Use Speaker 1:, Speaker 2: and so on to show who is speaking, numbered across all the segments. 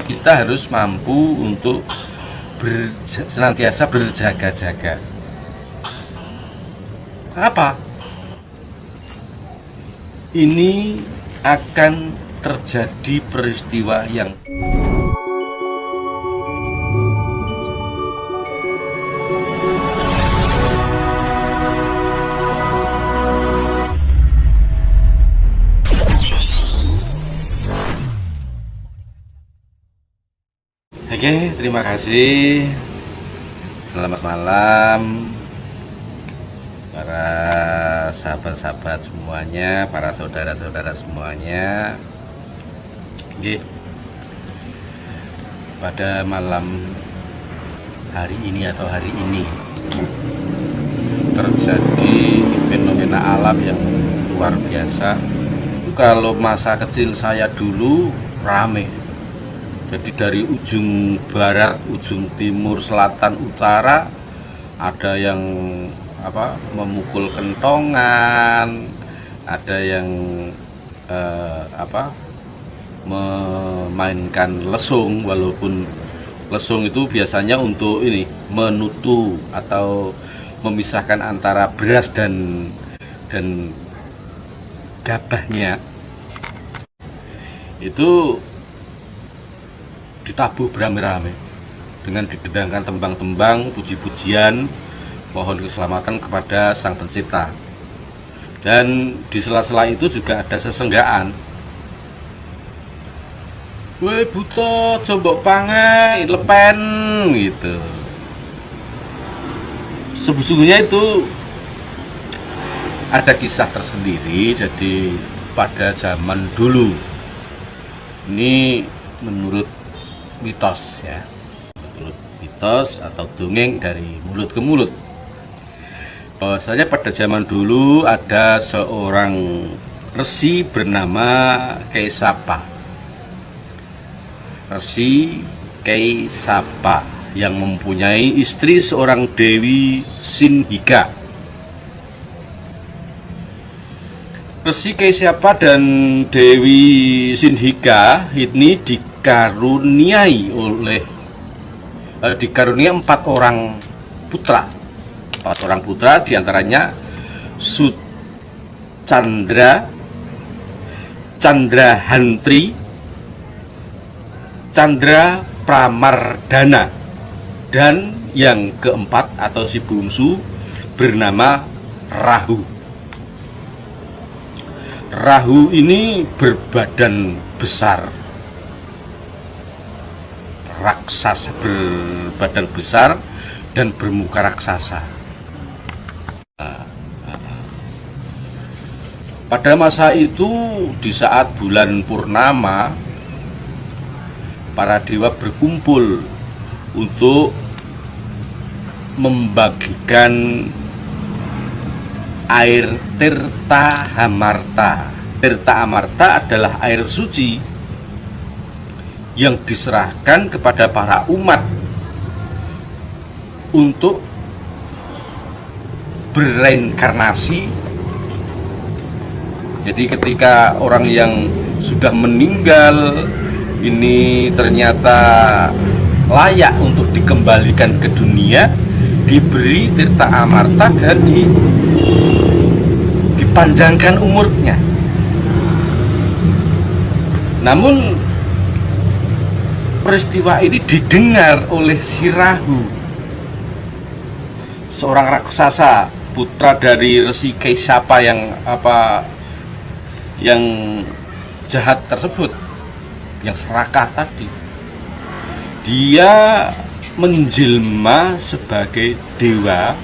Speaker 1: kita harus mampu untuk senantiasa berjaga-jaga. Kenapa? Ini akan terjadi peristiwa yang Oke, terima kasih. Selamat malam para sahabat-sahabat semuanya, para saudara-saudara semuanya. Oke. Pada malam hari ini terjadi fenomena alam yang luar biasa. Kalau masa kecil saya dulu rame. Jadi dari ujung barat, ujung timur, selatan, utara ada yang memukul kentongan, ada yang memainkan lesung, walaupun lesung itu biasanya untuk ini menutu atau memisahkan antara beras dan gabahnya. Itu ditabuh beramai-ramai dengan didendangkan tembang-tembang, puji-pujian, mohon keselamatan kepada Sang Pencipta. Dan di sela-sela itu juga ada sesenggaan. Weh buta, combok pangai, lepen gitu. Sesungguhnya itu ada kisah tersendiri. Jadi pada zaman dulu, ini menurut mitos ya, menurut mitos atau dongeng dari mulut ke mulut, bahwasanya pada zaman dulu ada seorang resi bernama Kaisapa. Resi Kaisapa yang mempunyai istri seorang Dewi Sinhika. Resi Kaisapa dan Dewi Sinhika ini dikaruniai 4 orang putra. 4 orang putra diantaranya Sucandra, Candrahantri, Candra Pramardana, dan yang keempat atau si bungsu bernama Rahu. Rahu ini berbadan besar, raksasa, berbadan besar dan bermuka raksasa. Pada masa itu, di saat bulan purnama, para dewa berkumpul untuk membagikan air Tirta Amarta. Tirta Amarta adalah air suci yang diserahkan kepada para umat untuk berreinkarnasi. Jadi ketika orang yang sudah meninggal ini ternyata layak untuk dikembalikan ke dunia, diberi Tirta Amarta dan dipanjangkan umurnya. Namun peristiwa ini didengar oleh si Rahu, seorang raksasa putra dari Resi Kaisapa yang jahat tersebut, yang serakah tadi. Dia menjelma sebagai dewa,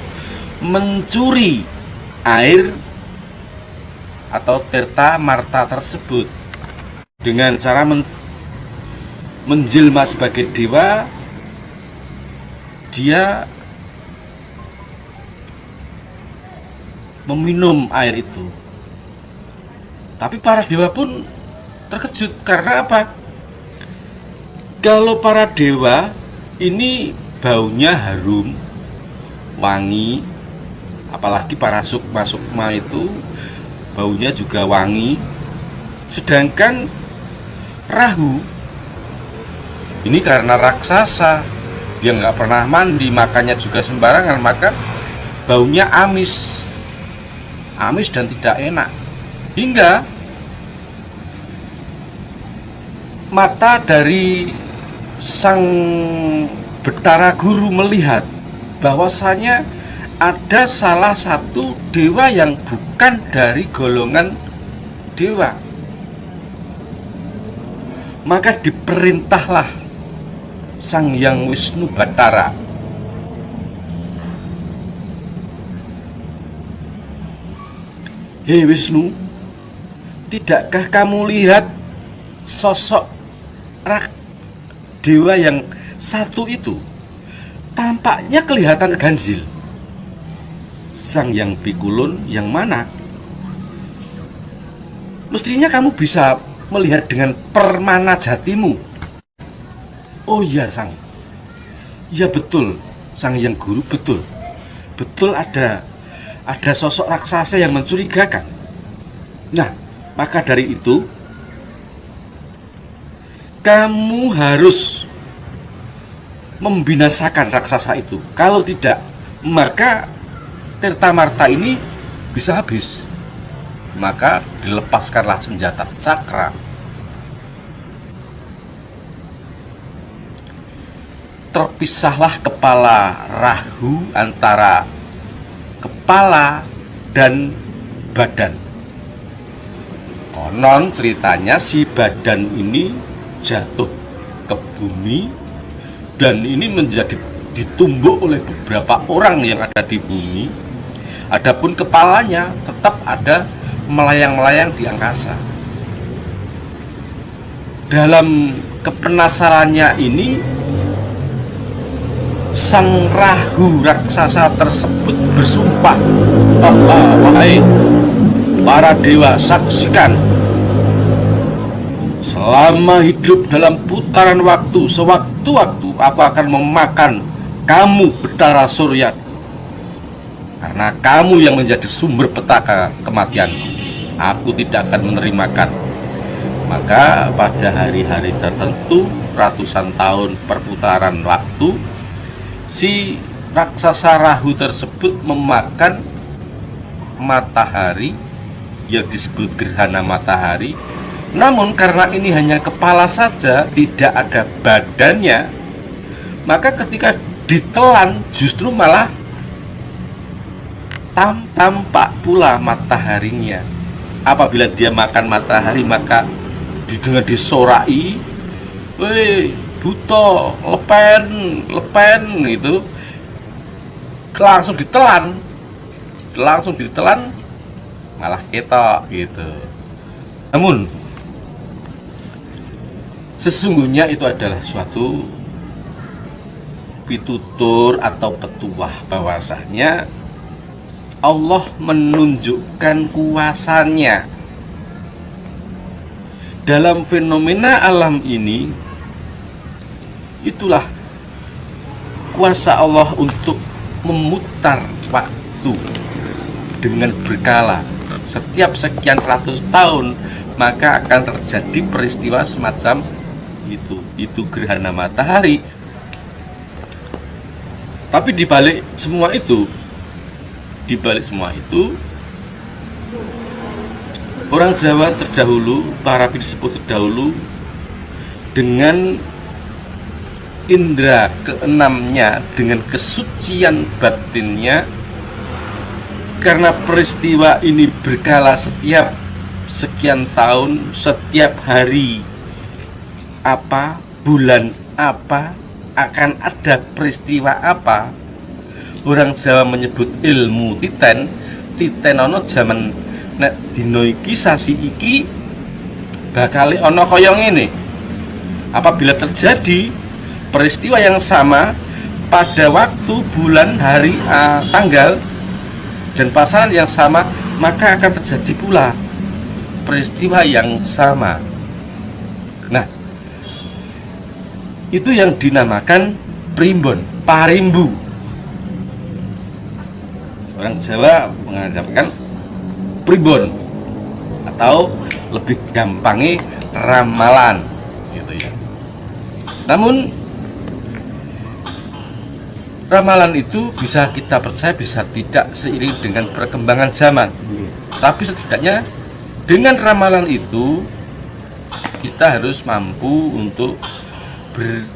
Speaker 1: mencuri air atau Tirta Amarta tersebut dengan cara menjelma sebagai dewa. Dia meminum air itu. Tapi para dewa pun terkejut. Karena apa? Kalau para dewa ini baunya harum, wangi, apalagi para sukma-sukma itu baunya juga wangi. Sedangkan Rahu Ini karena raksasa, dia nggak pernah mandi, makannya juga sembarangan, maka baunya amis dan tidak enak. Hingga mata dari sang Betara Guru melihat bahwasanya ada salah satu dewa yang bukan dari golongan dewa. Maka diperintahlah Sang Hyang Wisnu Bathara Hei Wisnu, tidakkah kamu lihat sosok dewa yang satu itu? Tampaknya kelihatan ganjil. Sang Hyang Pikulun yang mana? Mestinya kamu bisa melihat dengan permana jatimu. Oh iya Sang, ya betul Sang Hyang Guru, betul ada sosok raksasa yang mencurigakan. Nah, maka dari itu kamu harus membinasakan raksasa itu. Kalau tidak, maka Tirtamarta ini bisa habis. Maka dilepaskanlah senjata cakra. Terpisahlah kepala Rahu antara kepala dan badan. Konon ceritanya si badan ini jatuh ke bumi dan ini menjadi ditumbuk oleh beberapa orang yang ada di bumi. Adapun kepalanya tetap ada melayang-layang di angkasa. Dalam kepenasarannya ini, Sang Rahu raksasa tersebut bersumpah, wahai para dewa, saksikan, selama hidup dalam putaran waktu, sewaktu-waktu aku akan memakan kamu Betara Surya, karena kamu yang menjadi sumber petaka kematianku. Aku tidak akan menerimakan. Maka pada hari-hari tertentu, ratusan tahun perputaran waktu, si raksasa Rahu tersebut memakan matahari yang disebut gerhana matahari. Namun karena ini hanya kepala saja, tidak ada badannya, maka ketika ditelan justru malah tampak pula mataharinya. Apabila dia makan matahari, maka dengan disorai, weh buto, lepen itu, langsung ditelan malah ketok gitu. Namun sesungguhnya itu adalah suatu pitutur atau petuah bahwasanya Allah menunjukkan kuasanya dalam fenomena alam ini. Itulah kuasa Allah untuk memutar waktu dengan berkala. Setiap sekian ratus tahun maka akan terjadi peristiwa semacam itu gerhana matahari. Tapi dibalik semua itu, orang Jawa terdahulu, para filsuf terdahulu, dengan indera keenamnya, dengan kesucian batinnya, karena peristiwa ini berkala setiap sekian tahun, setiap hari apa, bulan apa, akan ada peristiwa apa. Orang Jawa menyebut ilmu titen ono jaman nek dino iki sasi iki bakal ono kaya ngene. Apabila terjadi peristiwa yang sama pada waktu, bulan, hari, tanggal dan pasaran yang sama, maka akan terjadi pula peristiwa yang sama. Nah, itu yang dinamakan primbon, parimbu. Orang Jawa mengajarkan primbon, atau lebih gampangnya ramalan gitu ya. Namun ramalan itu bisa kita percaya, bisa tidak seiring dengan perkembangan zaman. Tapi setidaknya dengan ramalan itu kita harus mampu untuk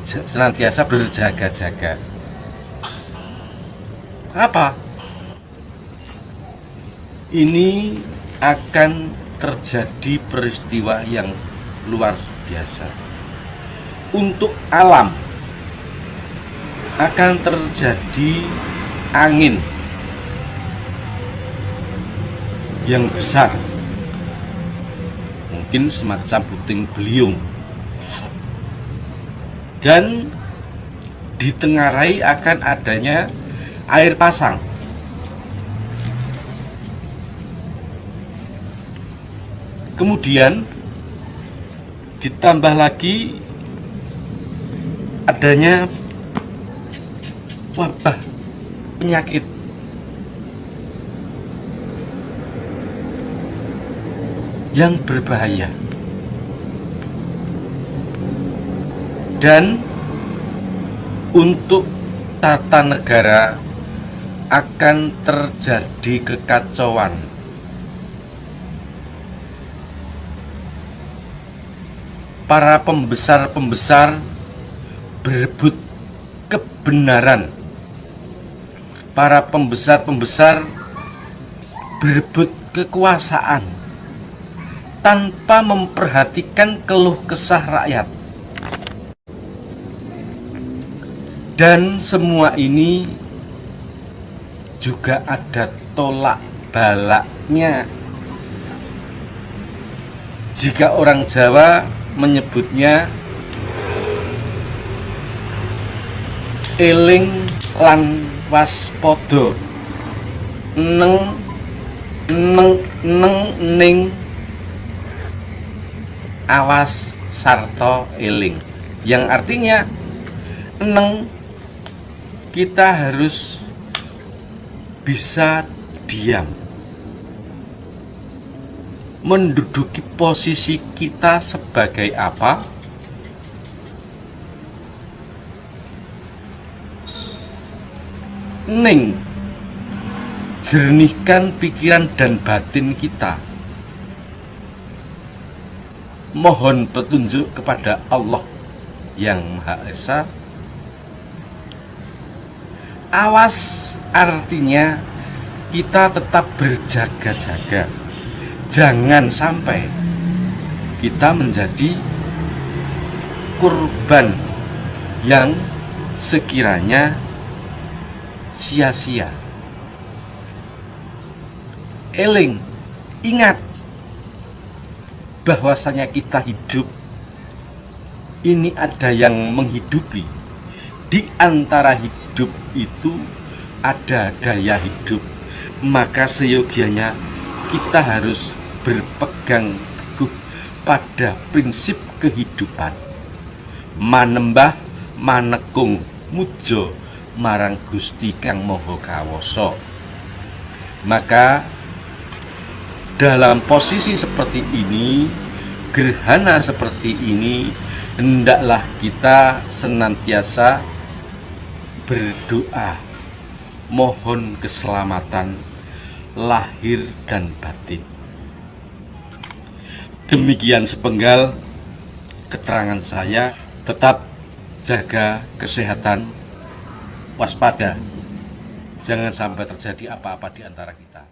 Speaker 1: senantiasa berjaga-jaga. Apa? Ini akan terjadi peristiwa yang luar biasa. Untuk alam akan terjadi angin yang besar, mungkin semacam puting beliung, dan ditengarai akan adanya air pasang. Kemudian ditambah lagi adanya wabah penyakit yang berbahaya, dan untuk tata negara akan terjadi kekacauan. Para pembesar-pembesar berebut kebenaran. Para pembesar-pembesar berebut kekuasaan tanpa memperhatikan keluh kesah rakyat. Dan semua ini juga ada tolak balaknya. Jika orang Jawa menyebutnya eling lan waspada, neng ning awas sarta eling, yang artinya neng kita harus bisa diam, menduduki posisi kita sebagai apa? Ning, jernihkan pikiran dan batin kita. Mohon petunjuk kepada Allah yang Maha Esa. Awas artinya kita tetap berjaga-jaga. Jangan sampai kita menjadi korban yang sekiranya sia-sia. Eling, ingat bahwasanya kita hidup ini ada yang menghidupi. Di antara hidup itu ada daya hidup, maka seyogianya kita harus berpegang teguh pada prinsip kehidupan. Manembah manekung mujo marang Gusti Kang Maha Kawasa. Maka dalam posisi seperti ini, gerhana seperti ini, hendaklah kita senantiasa berdoa mohon keselamatan lahir dan batin. Demikian sepenggal keterangan saya. Tetap jaga kesehatan, waspada, jangan sampai terjadi apa-apa di antara kita.